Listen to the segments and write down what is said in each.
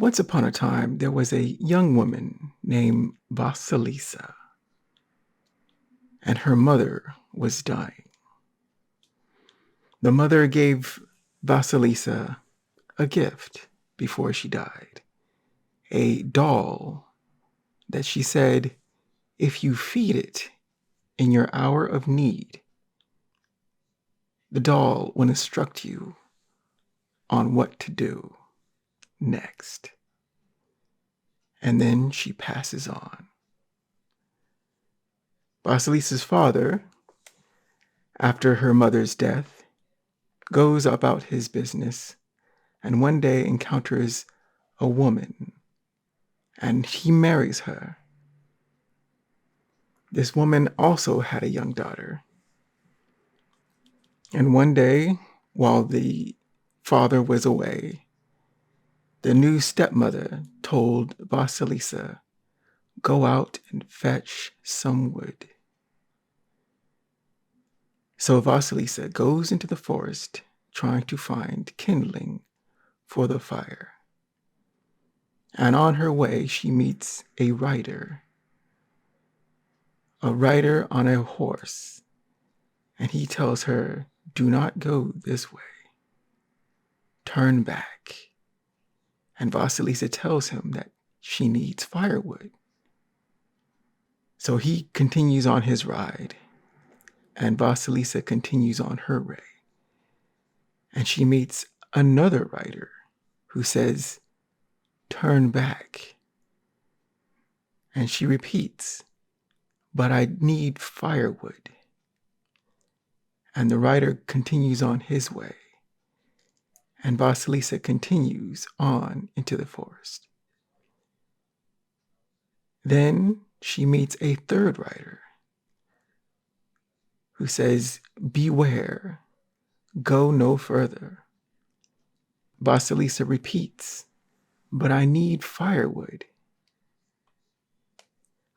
Once upon a time, there was a young woman named Vasilisa, and her mother was dying. The mother gave Vasilisa a gift before she died, a doll that she said, if you feed it in your hour of need, the doll will instruct you on what to do next. And then she passes on. Vasilisa's father, after her mother's death, goes about his business and one day encounters a woman, and he marries her. This woman also had a young daughter. And one day, while the father was away, the new stepmother told Vasilisa, go out and fetch some wood. So Vasilisa goes into the forest trying to find kindling for the fire. And on her way, she meets a rider on a horse. And he tells her, do not go this way. Turn back. And Vasilisa tells him that she needs firewood. So he continues on his ride, and Vasilisa continues on her way. And she meets another rider who says, turn back. And she repeats, but I need firewood. And the rider continues on his way, and Vasilisa continues on into the forest. Then she meets a third rider who says, beware, go no further. Vasilisa repeats, but I need firewood.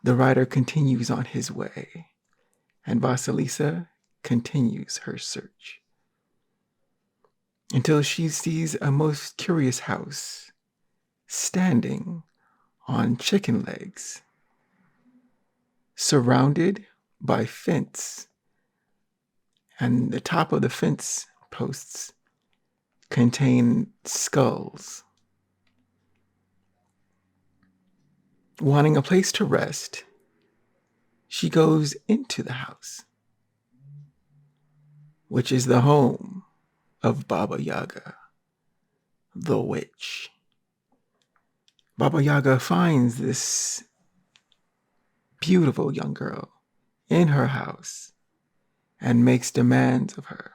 The rider continues on his way, and Vasilisa continues her search until she sees a most curious house standing on chicken legs, surrounded by fence, and the top of the fence posts contain skulls. Wanting a place to rest, she goes into the house, which is the home of Baba Yaga, the witch. Baba Yaga finds this beautiful young girl in her house and makes demands of her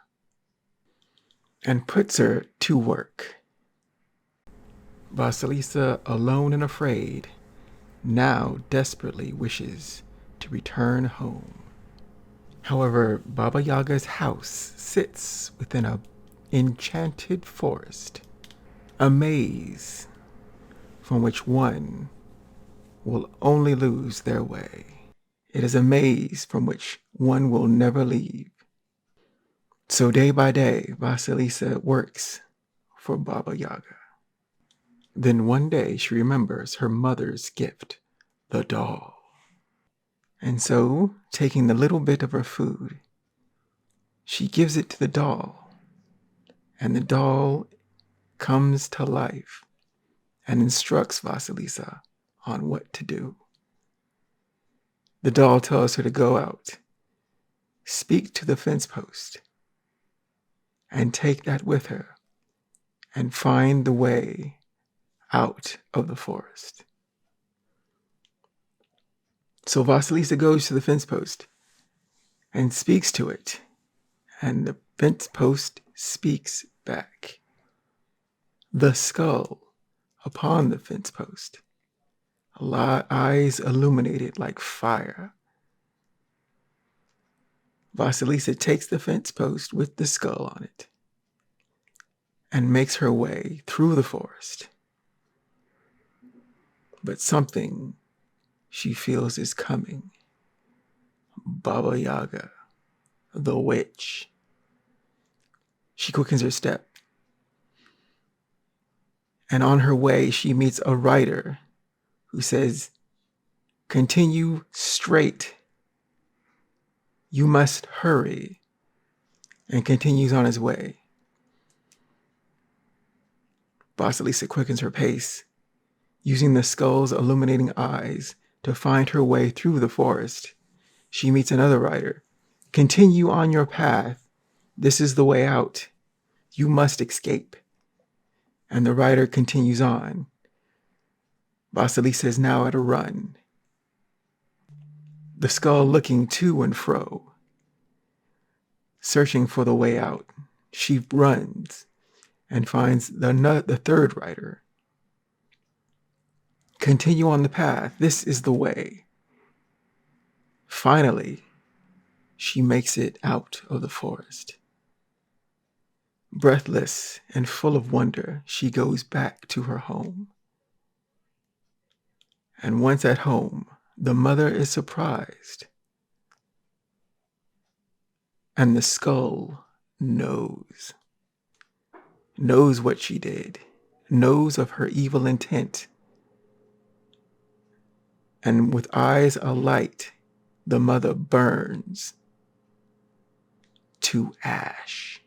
and puts her to work. Vasilisa, alone and afraid, now desperately wishes to return home. However, Baba Yaga's house sits within an enchanted forest, a maze from which one will only lose their way. It is a maze from which one will never leave. So day by day, Vasilisa works for Baba Yaga. Then one day she remembers her mother's gift, the doll. And so, taking the little bit of her food, she gives it to the doll. And the doll comes to life and instructs Vasilisa on what to do. The doll tells her to go out, speak to the fence post, and take that with her and find the way out of the forest. So Vasilisa goes to the fence post and speaks to it, and the fence post speaks back. The skull upon the fence post, eyes illuminated like fire. Vasilisa takes the fence post with the skull on it and makes her way through the forest. But something she feels is coming. Baba Yaga, the witch. She quickens her step And on her way, she meets a writer who says, "Continue straight. You must hurry," and continues on his way. Vasilisa quickens her pace, using the skull's illuminating eyes to find her way through the forest. She meets another rider. "Continue on your path. This is the way out. You must escape." And the rider continues on. Vasilisa is now at a run, the skull looking to and fro, searching for the way out. She runs and finds the third rider. "Continue on the path. This is the way." Finally, she makes it out of the forest. Breathless and full of wonder, she goes back to her home. And once at home, the mother is surprised. And the skull knows what she did, knows of her evil intent. And with eyes alight, the mother burns to ash.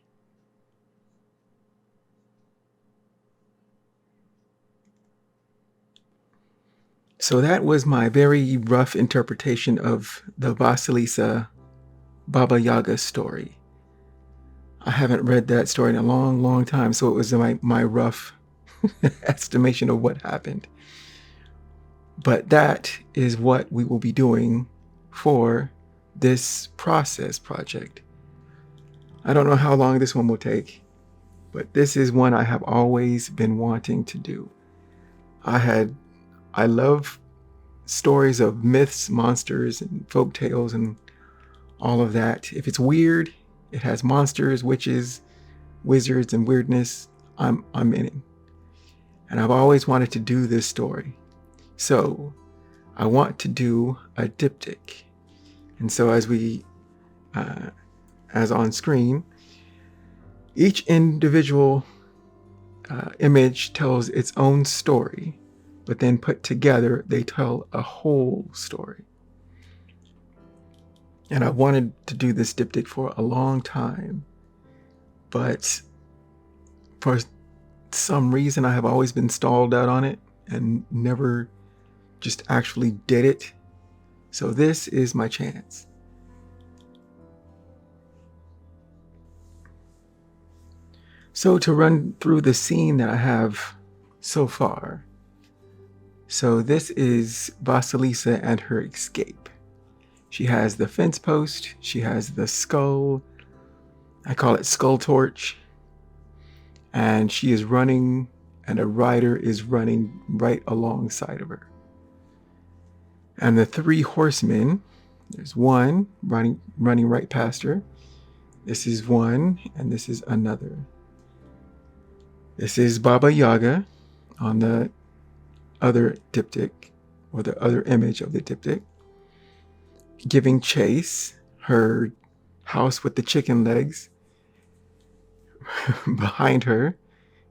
So that was my very rough interpretation of the Vasilisa Baba Yaga story. I haven't read that story in a long, long time, so it was my rough estimation of what happened. But that is what we will be doing for this process project. I don't know how long this one will take, but this is one I have always been wanting to do. I love stories of myths, monsters, and folk tales and all of that. If it's weird, it has monsters, witches, wizards, and weirdness, I'm in it. And I've always wanted to do this story. So I want to do a diptych. And so as on screen, each individual image tells its own story, but then put together, they tell a whole story. And I wanted to do this diptych for a long time, but for some reason I have always been stalled out on it and never just actually did it. So this is my chance. So to run through the scene that I have so far. So this is Vasilisa and her escape. She has the fence post, she has the skull, I call it skull torch, and she is running, and a rider is running right alongside of her. And the three horsemen, there's one running right past her. This is one, and this is another. This is Baba Yaga on the other diptych, or the other image of the diptych, giving chase, her house with the chicken legs behind her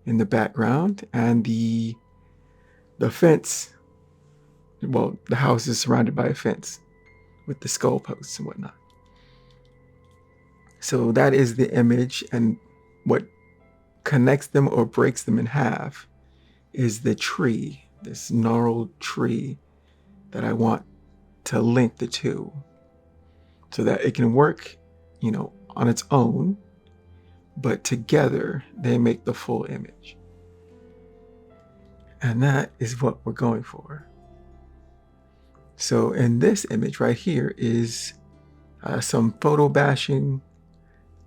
in the background, and the fence, well, the house is surrounded by a fence with the skull posts and whatnot. So that is the image, and what connects them or breaks them in half is the tree, this gnarled tree that I want to link the two so that it can work, on its own, but together they make the full image. And that is what we're going for. So in this image right here is some photo bashing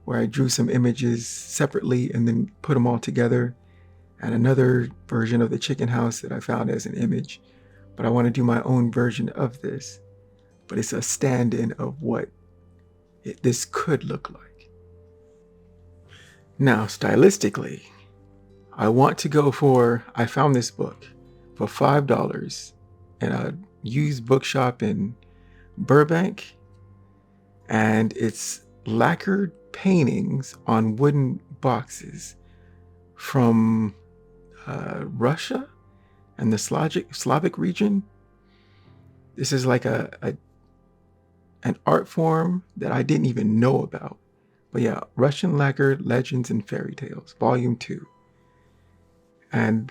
where I drew some images separately and then put them all together, and another version of the chicken house that I found as an image. But I want to do my own version of this, but it's a stand-in of what this could look like. Now, stylistically, I want to go for, I found this book for $5 in a used bookshop in Burbank, and it's lacquered paintings on wooden boxes from Russia and the Slavic region. This is like an art form that I didn't even know about. But yeah, Russian Lacquer, Legends and Fairy Tales, Volume 2. And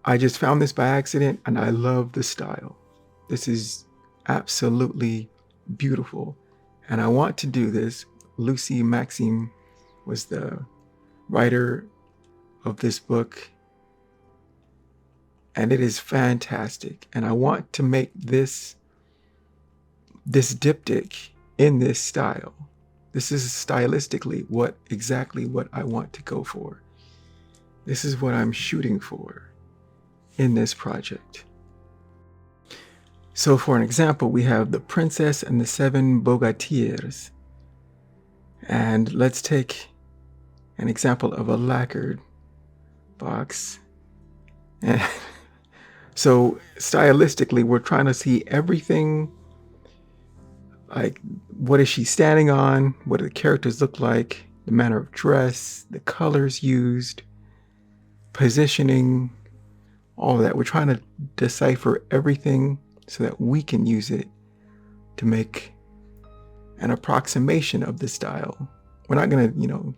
I just found this by accident and I love the style. This is absolutely beautiful. And I want to do this. Lucy Maxime was the writer of this book. And it is fantastic. And I want to make this diptych in this style. This is stylistically exactly what I want to go for. This is what I'm shooting for in this project. So for an example, we have the Princess and the Seven Bogatirs. And let's take an example of a lacquered box. And so stylistically, we're trying to see everything, like what is she standing on, what do the characters look like, the manner of dress, the colors used, positioning, all of that. We're trying to decipher everything so that we can use it to make an approximation of the style. We're not going to,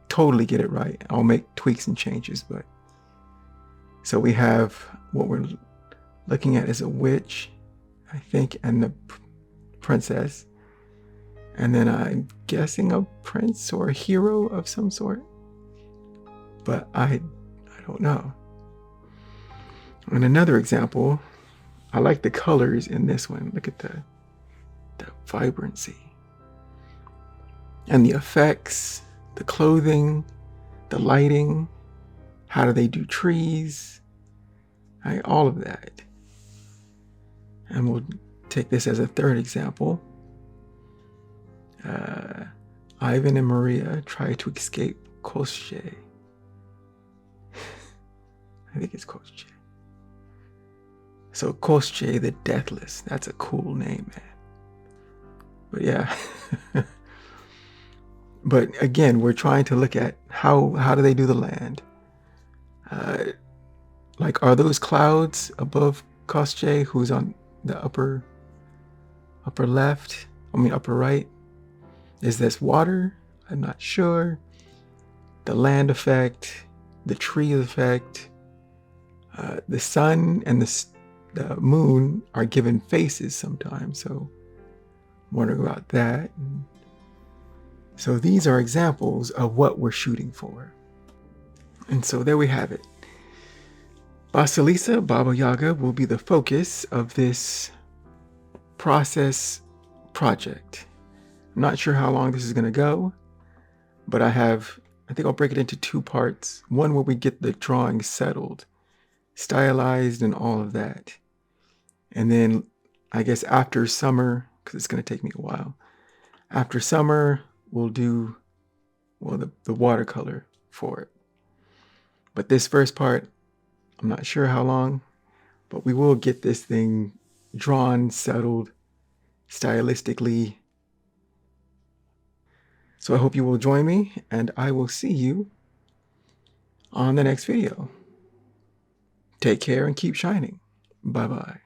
totally get it right. I'll make tweaks and changes, but so we have what we're looking at is a witch, I think, and the princess. And then I'm guessing a prince or a hero of some sort. But I don't know. And another example, I like the colors in this one. Look at the vibrancy. And the effects, the clothing, the lighting, how do they do trees, all of that. And we'll take this as a third example. Ivan and Maria try to escape Koschei. I think it's Koschei. So Koschei the Deathless. That's a cool name, man. But yeah. But again, we're trying to look at how do they do the land? Like, are those clouds above Koschei, who's on the upper left? Upper right? Is this water? I'm not sure. The land effect, the tree effect, the sun and the moon are given faces sometimes. So I'm wondering about that. So these are examples of what we're shooting for. And so there we have it. Vasilisa, Baba Yaga, will be the focus of this process project. I'm not sure how long this is going to go, but I think I'll break it into two parts. One where we get the drawing settled, stylized and all of that. And then I guess after summer, because it's going to take me a while, after summer, we'll do, the watercolor for it. But this first part, I'm not sure how long, but we will get this thing drawn, settled, stylistically. So I hope you will join me, and I will see you on the next video. Take care and keep shining. Bye-bye.